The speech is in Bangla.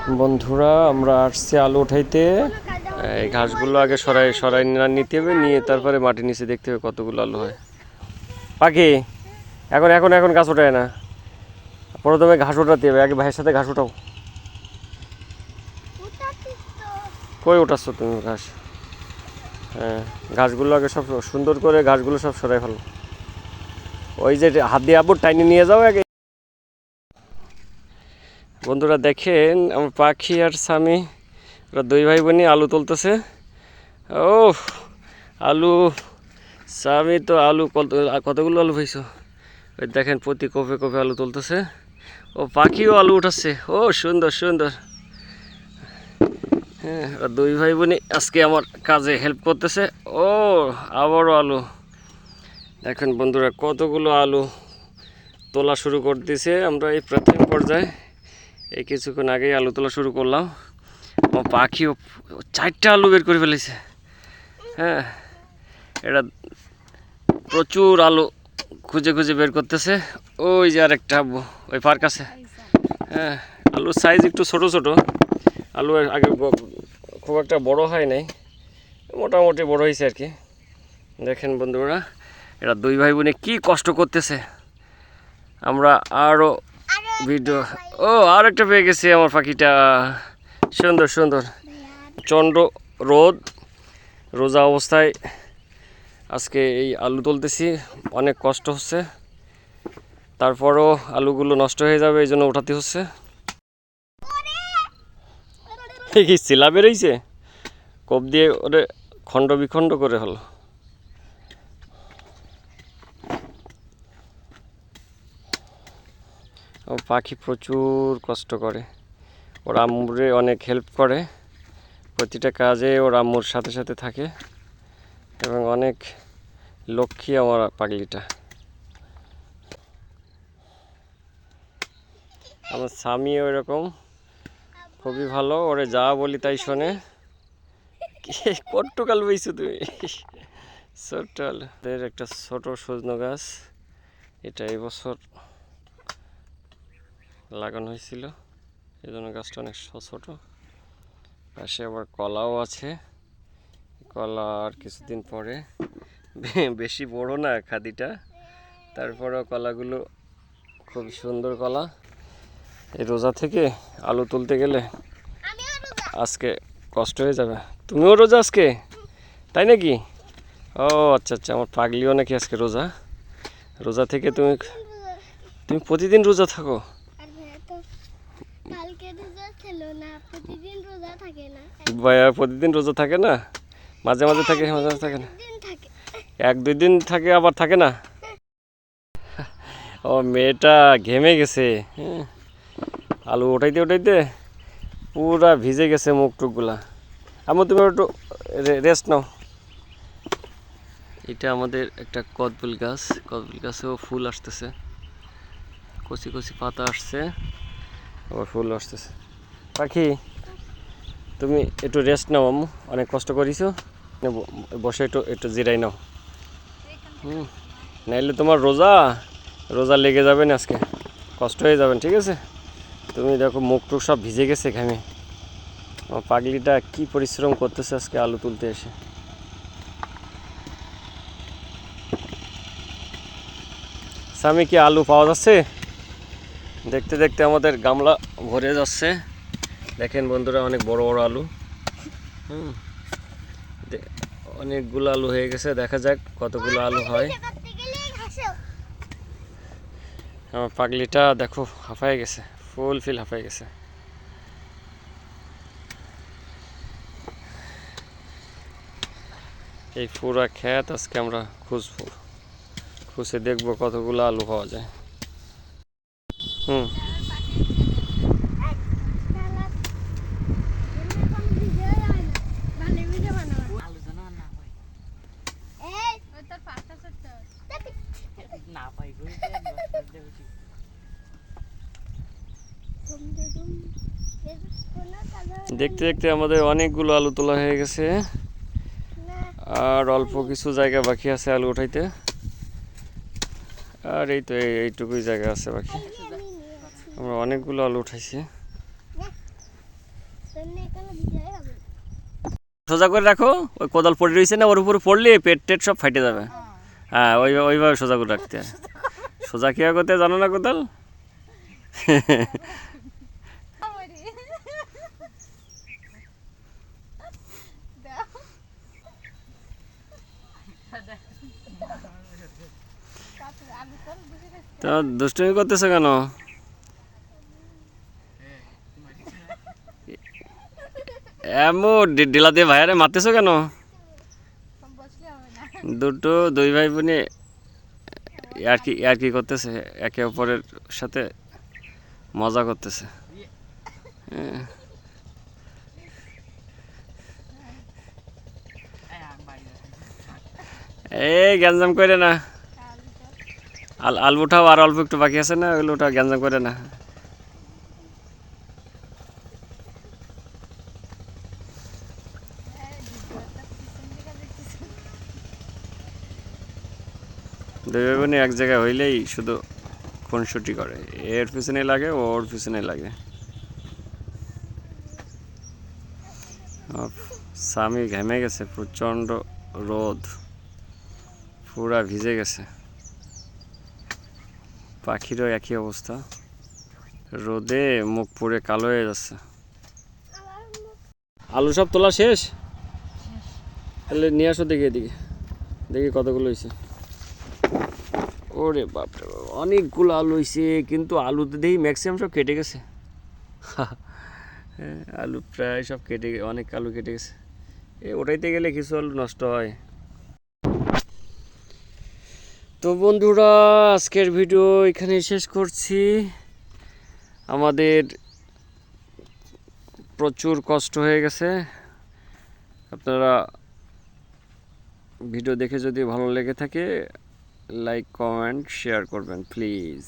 বন্ধুরা আমরা আসছি আলু উঠাইতে। এই ঘাসগুলো আগে সরাই সরাই নিতে হবে, নিয়ে তারপরে মাটির নিচে দেখতে হবে কতগুলো আলু হয়। পাখি এখন এখন এখন ঘাস ওঠায় না, প্রথমে ঘাস ওঠাতে হবে। আগে ভাইয়ের সাথে ঘাস ওঠাও। কই ওঠাচ্ছ তুমি ঘাস? হ্যাঁ, ঘাসগুলো আগে সব সুন্দর করে ঘাসগুলো সব সরাই ফেলো। ওই যে হাত দিয়ে আব্বুর টাইনি নিয়ে যাও আগে। বন্ধুরা দেখেন আমার পাখি আর স্বামী, ওরা দুই ভাই বোনই আলু তুলতেছে। ও আলু, স্বামী তো আলু কতগুলো আলু পাইছো? ওই দেখেন প্রতি কোপে কোপে আলু তুলতেছে। ও পাখিও আলু উঠাচ্ছে। ও সুন্দর সুন্দর। হ্যাঁ, ওরা দুই ভাই বোনই আজকে আমার কাজে হেল্প করতেছে। ও আবারও আলু। দেখেন বন্ধুরা কতগুলো আলু তোলা শুরু করে দিয়েছে। আমরা এই প্রথম পর্যায়ে এই কিছুক্ষণ আগেই আলু তোলা শুরু করলাম। আমার পাখিও 4টা আলু বের করে ফেলেছে। হ্যাঁ, এটা প্রচুর আলু খুঁজে খুঁজে বের করতেছে। ওই যে আরেকটা আব্বু ওই পার কাছে। হ্যাঁ, আলুর সাইজ একটু ছোট ছোট। আলু আগে খুব একটা বড় হয় নাই, মোটামুটি বড় হয়েছে আর কি। দেখেন বন্ধুরা এরা দুই ভাই বোনে কি কষ্ট করতেছে। আমরা আরও ভিডিও, ও আর একটা পেয়ে গেছি আমার পাখিটা। সুন্দর সুন্দর। চন্ড রোদ, রোজা অবস্থায় আজকে এই আলু তুলতেছি, অনেক কষ্ট হচ্ছে। তারপরও আলুগুলো নষ্ট হয়ে যাবে, এই জন্য উঠাতে হচ্ছে। কি শিলা বেরোইছে, কোপ দিয়ে ওরে খণ্ড বিখণ্ড করে হলো। ও পাখি প্রচুর কষ্ট করে, ওর আম্মুরে অনেক হেল্প করে, প্রতিটা কাজে ওর আম্মুর সাথে সাথে থাকে এবং অনেক লক্ষ্মী আমার পাগলিটা। আমার স্বামী ওইরকম খুবই ভালো, ওরে যা বলি তাই শোনে। কট্টকাল বইছো তুমি। ছোট্ট আলুদের একটা ছোট সজনে গাছ, এটা এবছর লাগানো হয়েছিল, এই জন্য গাছটা অনেক ছোট। পাশে আবার কলাও আছে, কলা আর কিছুদিন পরে, বেশি বড় না খাদিটা, তারপরেও কলাগুলো খুব সুন্দর কলা। এই রোজা থেকে আলু তুলতে গেলে আজকে কষ্ট হয়ে যাবে। তুমিও রোজা আজকে, তাই নাকি? ও আচ্ছা আচ্ছা, আমার পাগলিও নাকি আজকে রোজা। রোজা থেকে তুমি তুমি প্রতিদিন রোজা থাকো? ভাইয়া প্রতিদিন রোজা থাকে না, মাঝে মাঝে থাকে, মাঝে মাঝে থাকে না, 1-2 দিন থাকে আবার থাকে না। ও মেয়েটা ঘেমে গেছে। হ্যাঁ, আলু ওঠাইতে ওঠাইতে পুরা ভিজে গেছে মুখ টুকগুলা। আমি তুমি একটু রেস্ট নাও। এটা আমাদের একটা কদবেল গাছ, কদবেল গাছেও ফুল আসতেছে, কচি কচি পাতা আসছে, আবার ফুল আসতেছে। পাখি তুমি একটু রেস্ট নাও, আম্মু অনেক কষ্ট করিছো, বসে একটু একটু জিরাই নাও। নাইলে তোমার রোজা রোজা লেগে যাবেন, আজকে কষ্ট হয়ে যাবেন, ঠিক আছে? তুমি দেখো মুখ টুক সব ভিজে গেছে ঘামে। আমার পাগলিটা কি পরিশ্রম করতেছে আজকে আলু তুলতে এসে। স্বামী কি আলু পাওয়া যাচ্ছে? দেখতে দেখতে আমাদের গামলা ভরে যাচ্ছে। দেখেন বন্ধুরা অনেক বড় বড় আলু। অনেকগুলো আলু হয়ে গেছে, দেখা যাক কতগুলো আলু হয়। আমার পাগলিটা দেখো হাঁপায় গেছে, ফুল ফিল হাঁপায় গেছে। এই পুরা ক্ষেত আজকে আমরা খুঁজবো, খুঁজে দেখবো কতগুলো আলু পাওয়া যায়। হুম, দেখতে দেখতে আমাদের অনেকগুলো আলু তোলা হয়ে গেছে, আর অল্প কিছু জায়গা বাকি আছে আলু উঠাইতে। আর এই তো এইটুকুই জায়গা আছে বাকি, আমরা অনেকগুলো আলু উঠাইছি। সোজা করে রাখো, ওই কোদাল পড়ে রয়েছে না, ওর উপরে পড়লে পেট টেট সব ফাইটে যাবে। হ্যাঁ ওইভাবে সোজা করে রাখতে হয়। সোজা কীভাবে করতে জানো না কোদাল? তো দুষ্টুমি করতেছো কেন? এমন ডিলা দিয়ে ভাইয়ারে মারতেছো কেন? দুই ভাই বোনে আর কি করতেছে, একে অপরের সাথে মজা করতেছে। এই গ্যাঞ্জাম করে না, আলু উঠাও, আর অল্প একটু বাকি আছে না, ওগুলো উঠাও, গ্যাঞ্জাম করে না। দুই ভাই বোনে এক জায়গায় হইলেই শুধু খুনসুটি করে, এর পিছনে লাগে ওর পিছনে লাগে। স্বামী ঘেমে গেছে, প্রচণ্ড রোদ, পুরা ভিজে গেছে। পাখিরও একই অবস্থা, রোদে মুখ পুড়ে কালো হয়ে যাচ্ছে। আলু সব তোলা শেষ? তাহলে নিয়ে আসো দেখি, এদিকে দেখি কতগুলো হয়েছে। ওরে বাপরে বাপ, অনেকগুলো আলু হয়েছে, কিন্তু আলুতে দেখি ম্যাক্সিমাম সব কেটে গেছে। আলু প্রায় সব কেটে, অনেক আলু কেটে গেছে। ওটাইতে গেলে কিছু আলু নষ্ট হয়। তো বন্ধুরা, আজকের ভিডিও এখানে শেষ করছি। আমাদের প্রচুর কষ্ট হয়ে গেছে। আপনারা ভিডিও দেখে যদি ভালো লেগে থাকে, লাইক কমেন্ট শেয়ার করবেন প্লিজ।